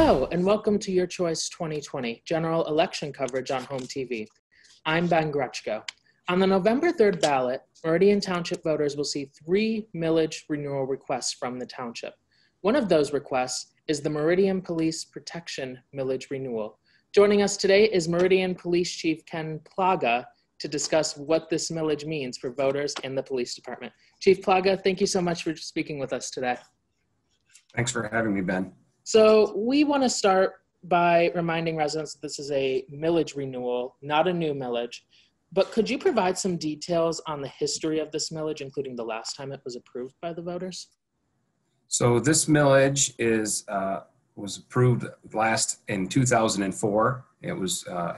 Hello, and welcome to Your Choice 2020 General Election coverage on HOMTV. I'm Ben Grechko. On the November 3rd ballot, Meridian Township voters will see 3 millage renewal requests from the township. One of those requests is the Meridian Police Protection Millage Renewal. Joining us today is Meridian Police Chief Ken Plaga to discuss what this millage means for voters in the police department. Chief Plaga, thank you so much for speaking with us today. Thanks for having me, Ben. So we want to start by reminding residents that this is a millage renewal, not a new millage. But could you provide some details on the history of this millage, including the last time it was approved by the voters? So this millage was approved last in 2004. It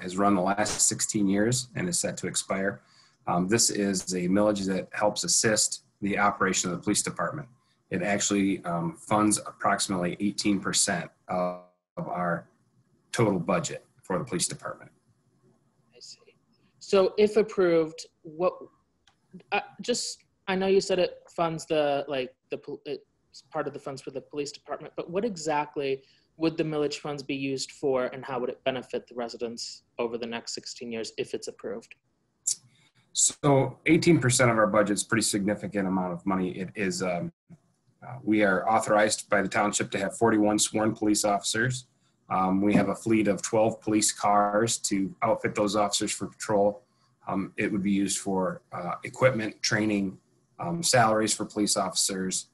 has run the last 16 years and is set to expire. This is a millage that helps assist the operation of the police department. It actually funds approximately 18% of our total budget for the police department. I see. So if approved, I know you said it funds it's part of the funds for the police department, but what exactly would the millage funds be used for, and how would it benefit the residents over the next 16 years if it's approved? So 18% of our budget is a pretty significant amount of money. It is, we are authorized by the township to have 41 sworn police officers. We have a fleet of 12 police cars to outfit those officers for patrol. It would be used for equipment, training, salaries for police officers.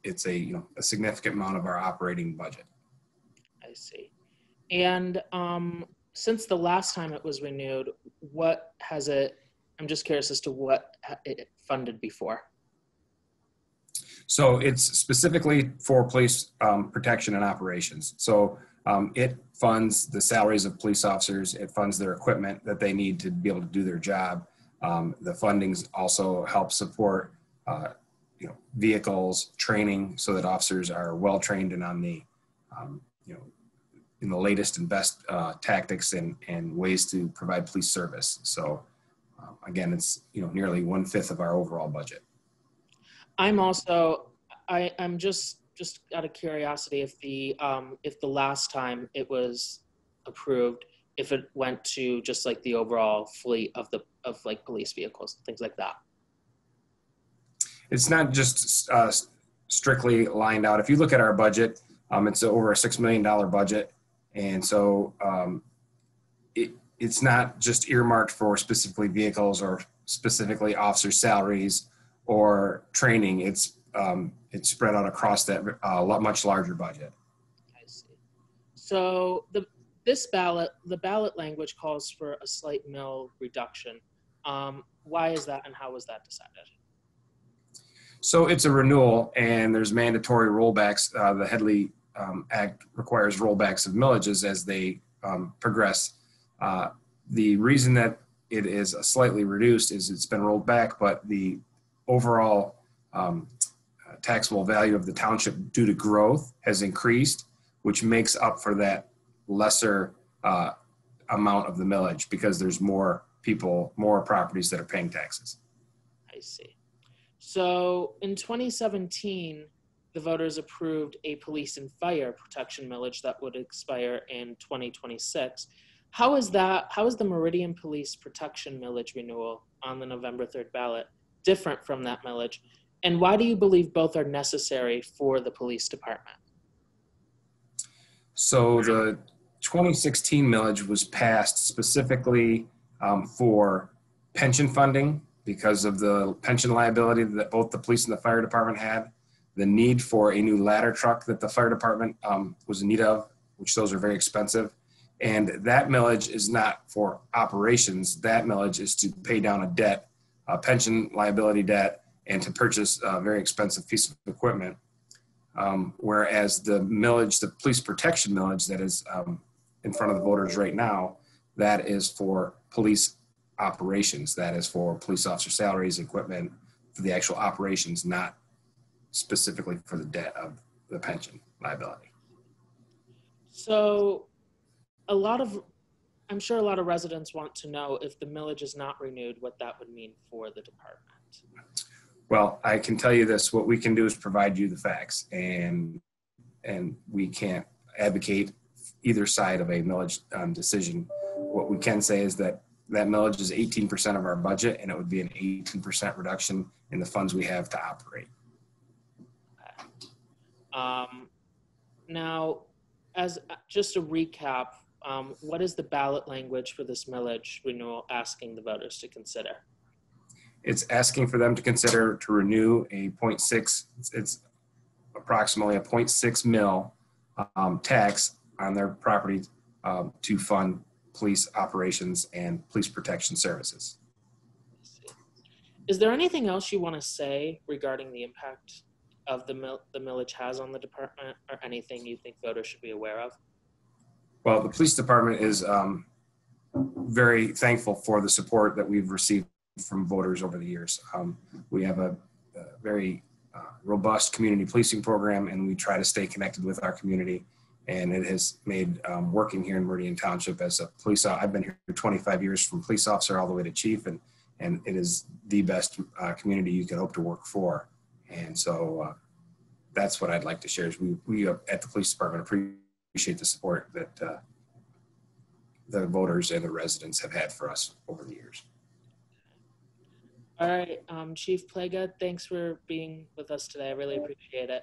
It's a significant amount of our operating budget. I see. And since the last time it was renewed, I'm just curious as to what it funded before. So it's specifically for police protection and operations. So it funds the salaries of police officers. It funds their equipment that they need to be able to do their job. The fundings also help support vehicles, training, so that officers are well trained and on the in the latest and best tactics and ways to provide police service. So again, it's nearly 1/5 of our overall budget. I'm just out of curiosity if the last time it was approved, if it went to just like the overall fleet of police vehicles, things like that. It's not just strictly lined out. If you look at our budget, it's over a $6 million budget. And so it's not just earmarked for specifically vehicles or specifically officer salaries or training. It's spread out across that much larger budget. I see. So the ballot language calls for a slight mill reduction. Why is that, and how was that decided? So it's a renewal, and there's mandatory rollbacks. The Headley Act requires rollbacks of millages as they progress. The reason that it is slightly reduced is it's been rolled back, but the overall taxable value of the township due to growth has increased, which makes up for that lesser amount of the millage because there's more people, more properties that are paying taxes. I see. So in 2017, the voters approved a police and fire protection millage that would expire in 2026. How is the Meridian Police Protection Millage renewal on the November 3rd ballot different from that millage? And why do you believe both are necessary for the police department? So the 2016 millage was passed specifically for pension funding because of the pension liability that both the police and the fire department had, the need for a new ladder truck that the fire department was in need of, which those are very expensive. And that millage is not for operations. That millage is to pay down a debt, a pension liability debt, and to purchase a very expensive piece of equipment. Whereas the millage, the police protection millage that is in front of the voters right now, that is for police operations. That is for police officer salaries, equipment, for the actual operations, not specifically for the debt of the pension liability. So I'm sure a lot of residents want to know, if the millage is not renewed, what that would mean for the department. Well, I can tell you this, what we can do is provide you the facts. And and we can't advocate either side of a millage decision. What we can say is that that millage is 18% of our budget, and it would be an 18% reduction in the funds we have to operate. Now, as just a recap, what is the ballot language for this millage renewal asking the voters to consider? It's asking for them to consider to renew a 0.6, it's approximately a 0.6 mil tax on their property to fund police operations and police protection services. Is there anything else you want to say regarding the impact of the millage has on the department, or anything you think voters should be aware of? Well, the police department is very thankful for the support that we've received from voters over the years. We have a very robust community policing program, and we try to stay connected with our community. And it has made working here in Meridian Township as a police officer, I've been here for 25 years, from police officer all the way to chief, and it is the best community you can hope to work for. And so that's what I'd like to share is we at the police department appreciate the support that the voters and the residents have had for us over the years. All right, Chief Plaga, thanks for being with us today. I really appreciate it.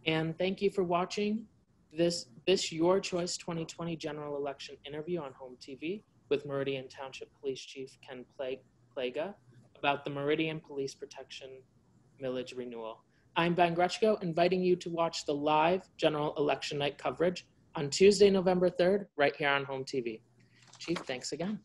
And thank you for watching this Your Choice 2020 General Election interview on HOMTV with Meridian Township Police Chief Ken Plaga about the Meridian Police Protection Millage Renewal. I'm Ben Grechko, inviting you to watch the live General Election Night coverage on Tuesday, November 3rd, right here on HOMTV. Chief, thanks again.